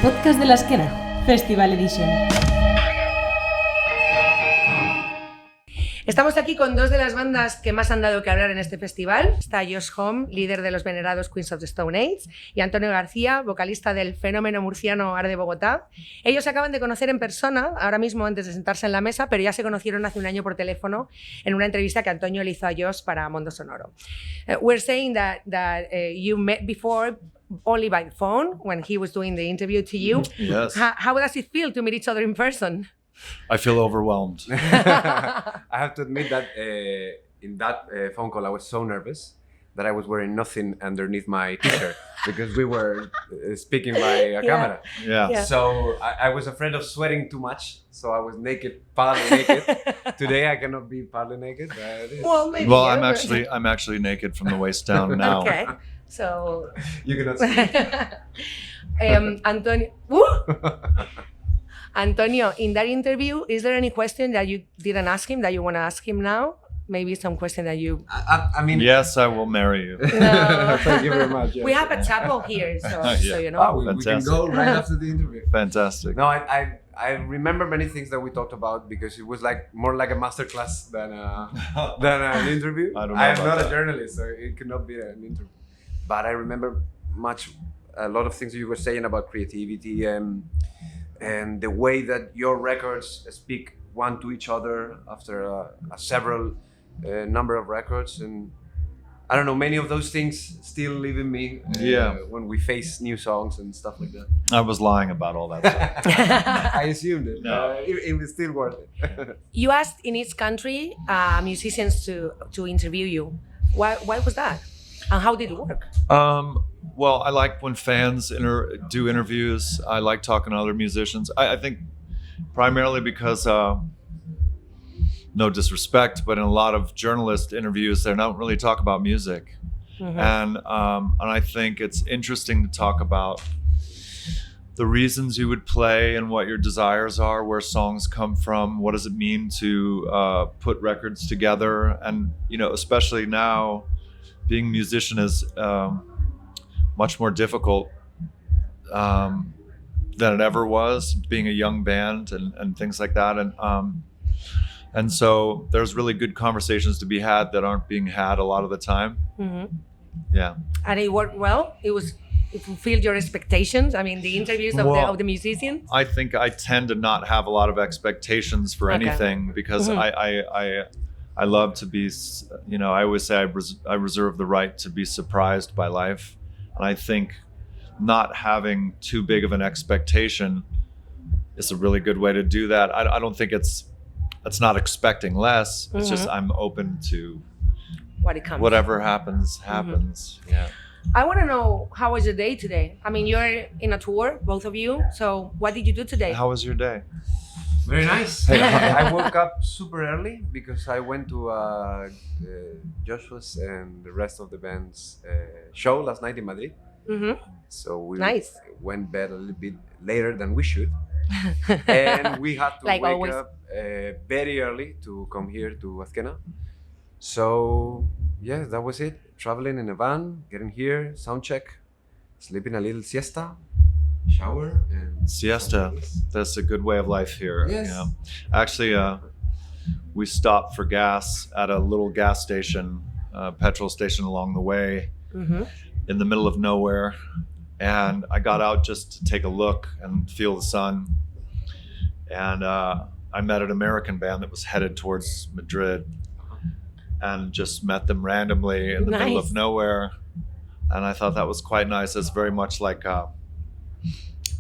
Podcast de la Esquena, Festival Edition. Estamos aquí con dos de las bandas que más han dado que hablar en este festival. Está Josh Homme, líder de los venerados Queens of the Stone Age, y Antonio García, vocalista del fenómeno murciano Arde Bogotá. Ellos se acaban de conocer en persona, ahora mismo antes de sentarse en la mesa, pero ya se conocieron hace un año por teléfono en una entrevista que Antonio le hizo a Josh para Mundo Sonoro. We're saying that you met before only by phone when he was doing the interview to you. Yes. How does it feel to meet each other in person? I feel overwhelmed. I have to admit that in that phone call I was so nervous that I was wearing nothing underneath my t-shirt because we were speaking by a camera. Yeah. So I was afraid of sweating too much, so I was naked, partly naked. Today I cannot be partly naked. Well, maybe. Well, I'm actually naked from the waist down now. Okay. So You cannot see. Antonio, Antonio, in that interview, is there any question that you didn't ask him that you want to ask him now? Maybe some question that you... I mean... Yes, I will marry you. No. Thank you very much. Yes. We have a chapel here, so you know. Oh, we can go right after the interview. Fantastic. No, I remember many things that we talked about because it was like more like a masterclass than an interview. I don't know I am about not that. a journalist, so it cannot be an interview. But I remember a lot of things you were saying about creativity and the way that your records speak one to each other after a several number of records, and I don't know, many of those things still live in me when we face new songs and stuff like that. I was lying about all that stuff. I assumed it. No. It was still worth it. You asked in each country musicians to interview you. Why was that? And how did it work? Well, I like when fans do interviews. I like talking to other musicians. I think primarily because, no disrespect, but in a lot of journalist interviews, they don't really talk about music. Mm-hmm. And I think it's interesting to talk about the reasons you would play and what your desires are, where songs come from, what does it mean to put records together. And, you know, especially now, being a musician is much more difficult than it ever was, being a young band and things like that. And so there's really good conversations to be had that aren't being had a lot of the time. Mm-hmm. Yeah. And it worked well? It fulfilled your expectations? I mean, the interviews of the musicians? I think I tend to not have a lot of expectations for anything because I love to be, you know, I always say I reserve the right to be surprised by life. And I think not having too big of an expectation is a really good way to do that. I don't think it's not expecting less. It's just I'm open to whatever happens. Yeah. I want to know, how was your day today? I mean, you're in a tour, both of you. So what did you do today? How was your day? Very nice. I woke up super early because I went to Joshua's and the rest of the band's show last night in Madrid. Mm-hmm. So we Nice. went bed a little bit later than we should. And we had to Like wake always. up very early to come here to Azkena. So yeah, that was it. Traveling in a van, getting here, sound check, sleeping a little siesta, shower, and Siesta. That's a good way of life here. Yes. Yeah. Actually, we stopped for gas at a little gas station, petrol station along the way in the middle of nowhere. And I got out just to take a look and feel the sun. And I met an American band that was headed towards Madrid and just met them randomly in the middle of nowhere. And I thought that was quite nice. It's very much like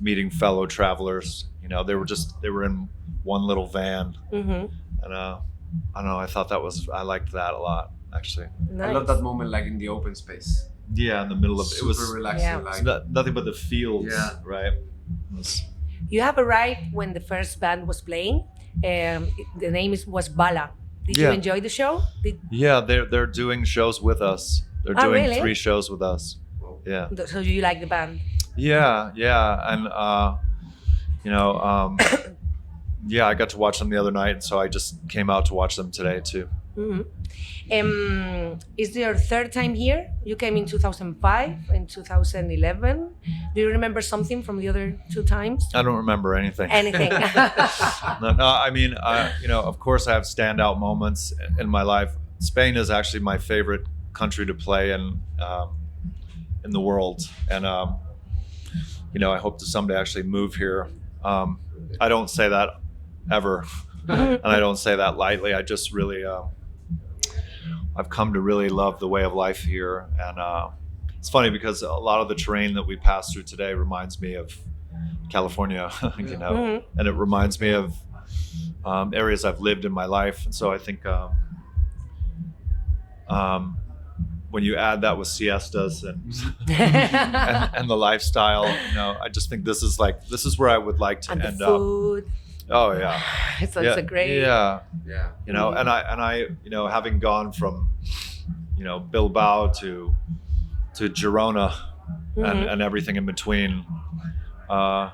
meeting fellow travelers. You know, they were in one little van. And I don't know, I liked that a lot, actually. Nice. I love that moment, like in the open space. Yeah, in the middle of it was Super relaxing. Yeah. Like, nothing but the fields, Yeah. right? It was- You have arrived when the first band was playing. The name was Bala. Did you Yeah. enjoy the show? Yeah, they're doing shows with us. They're doing really? 3 shows with us. Yeah. So you like the band? Yeah, and you know, yeah, I got to watch them the other night, so I just came out to watch them today too. Is your third time here? You came in 2005 and 2011. Do you remember something from the other 2 times? I don't remember anything. Anything? No, I mean, of course I have standout moments in my life. Spain is actually my favorite country to play in the world. And, I hope to someday actually move here. I don't say that ever. And I don't say that lightly. I just really, I've come to really love the way of life here. And it's funny because a lot of the terrain that we passed through today reminds me of California, and it reminds me of areas I've lived in my life. And so I think when you add that with siestas and and the lifestyle, I just think this is where I would like to and end the food. up. Oh yeah, it's a great. Yeah. And I having gone from Bilbao to Girona and everything in between. I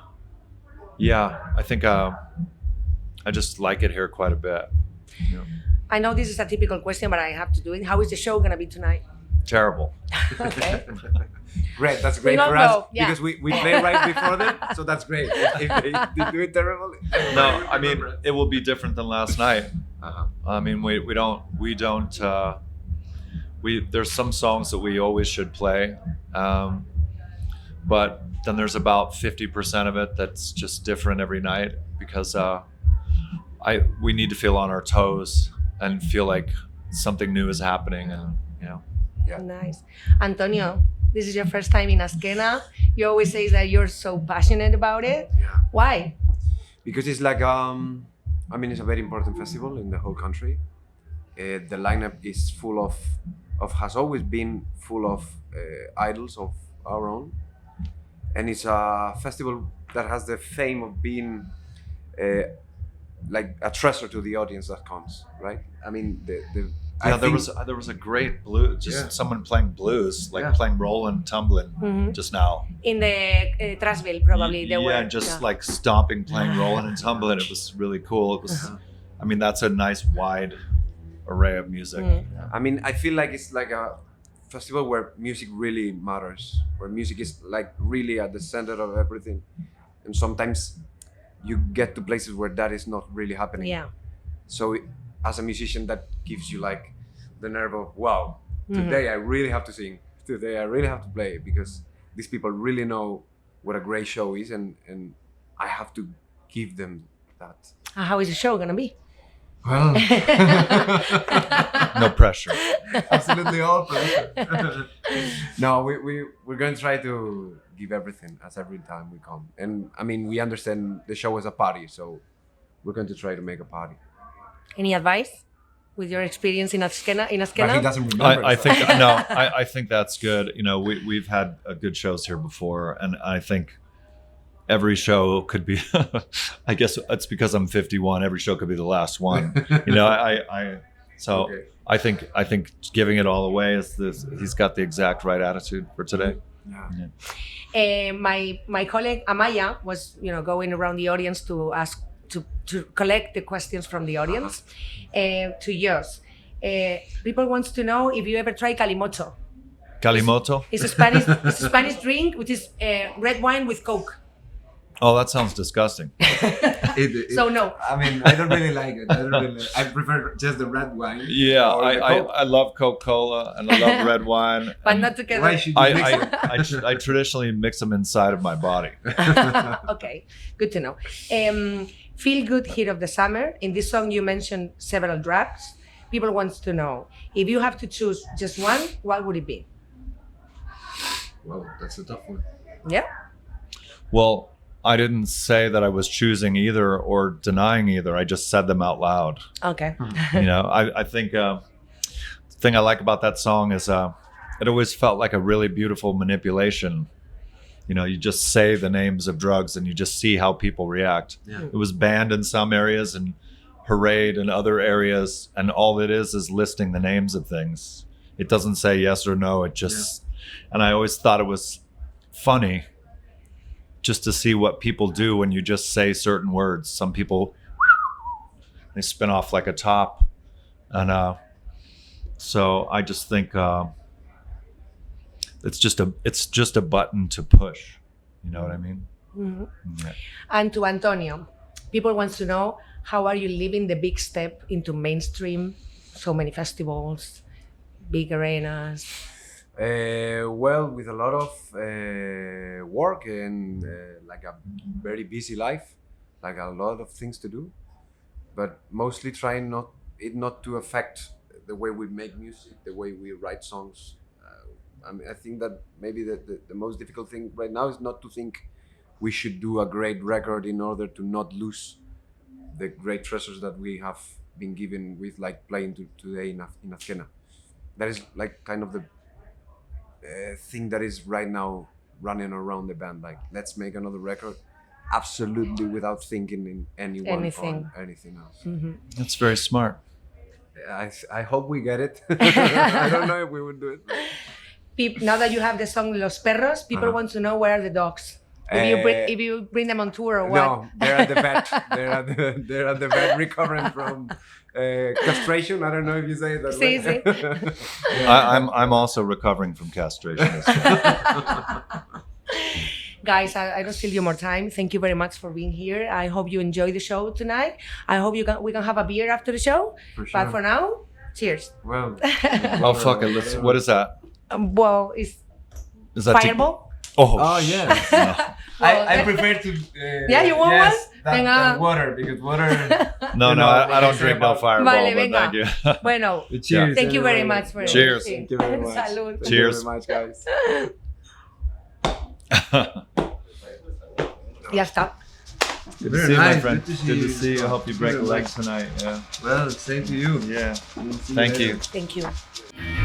think I just like it here quite a bit. I know this is a typical question, but I have to do it. How is the show gonna be tonight? Terrible. Okay. Great, that's great for us because we play right before them, so that's great. If they do it terrible. No, I mean it will be different than last night. I mean there's some songs that we always should play, but then there's about 50% of it that's just different every night because we need to feel on our toes and feel like something new is happening, and Yeah. Nice. Antonio, this is your first time in Azkena. You always say that you're so passionate about it. Yeah. Why? Because it's like it's a very important festival in the whole country. The lineup is has always been full of idols of our own, and it's a festival that has the fame of being like a treasure to the audience that comes, right? I mean, there was a great blues, someone playing blues, playing Rollin' Tumblin' just now. In the Trasville, probably. Like stomping, playing Rollin' and Tumblin'. It was really cool. It was, that's a nice wide array of music. I mean, I feel like it's like a festival where music really matters, where music is like really at the center of everything. And sometimes you get to places where that is not really happening. Yeah. So as a musician, that gives you like the nerve of, wow, today I really have to sing. Today I really have to play because these people really know what a great show is, and I have to give them that. How is the show gonna be? Well, No pressure. absolutely all pressure. No, we're going to try to give everything as every time we come. And I mean, we understand the show is a party, so we're going to try to make a party. Any advice with your experience in Azkena? But he doesn't remember. I think that's good. We've had good shows here before, and I think every show could be. I guess it's because I'm 51. Every show could be the last one. Okay. I think giving it all away is this. He's got the exact right attitude for today. Yeah. My colleague Amaya was going around the audience to ask to collect the questions from the audience to yours. People wants to know if you ever try Calimoto. Calimoto? It's a Spanish drink which is red wine with Coke. Oh, that sounds disgusting. So no. I mean, I don't really like it. I prefer just the red wine. Yeah, I love Coca-Cola and I love red wine. But not together. Why should you mix them? I traditionally mix them inside of my body. Okay, good to know. Feel Good Hit of the Summer. In this song, you mentioned several drugs. People want to know, if you have to choose just one, what would it be? Well, that's a tough one. Yeah. Well, I didn't say that I was choosing either or denying either. I just said them out loud. Okay. I think the thing I like about that song is it always felt like a really beautiful manipulation. You just say the names of drugs and you just see how people react. Yeah. It was banned in some areas and hoorayed in other areas, and all it is listing the names of things. It doesn't say yes or no. It just, and I always thought it was funny just to see what people do when you just say certain words. Some people, they spin off like a top. And so I just think it's just a button to push, You know what I mean? Yeah. And to Antonio, people want to know, how are you living the big step into mainstream? So many festivals, big arenas. Well, with a lot of work and like a very busy life, like a lot of things to do, but mostly trying not to affect the way we make music, the way we write songs. I think that maybe the most difficult thing right now is not to think we should do a great record in order to not lose the great treasures that we have been given with like playing today in Azkena. That is like kind of the thing that is right now running around the band. Like, let's make another record, absolutely without thinking in anything else. Mm-hmm. That's very smart. I hope we get it. I don't know if we would do it. Now that you have the song Los Perros, people want to know, where are the dogs? If you bring them on tour or what? No, they're at the vet. They're at the vet recovering from castration. I don't know if you say it that way. Yeah. I'm also recovering from castration as well. Guys, I don't steal you more time. Thank you very much for being here. I hope you enjoy the show tonight. I hope we can have a beer after the show. For sure. But for now, cheers. Well, Oh, fuck it. What is that? Well, it's Is that Fireball. oh yeah. I prefer to. Yeah, you want one? Than water, because water. No, I don't drink no Fireball, Vale, but venga. thank you. Bueno, Cheers. thank you very much for Cheers. it. Thank you very much. Salud. Cheers. Thank you very much, guys. Ya está. Good to see you, my Nice. friend. Good to see Good to you. see you. I hope you break a Good. leg tonight. Yeah. Well, same to you. Yeah. We'll see Thank later. you. Thank you.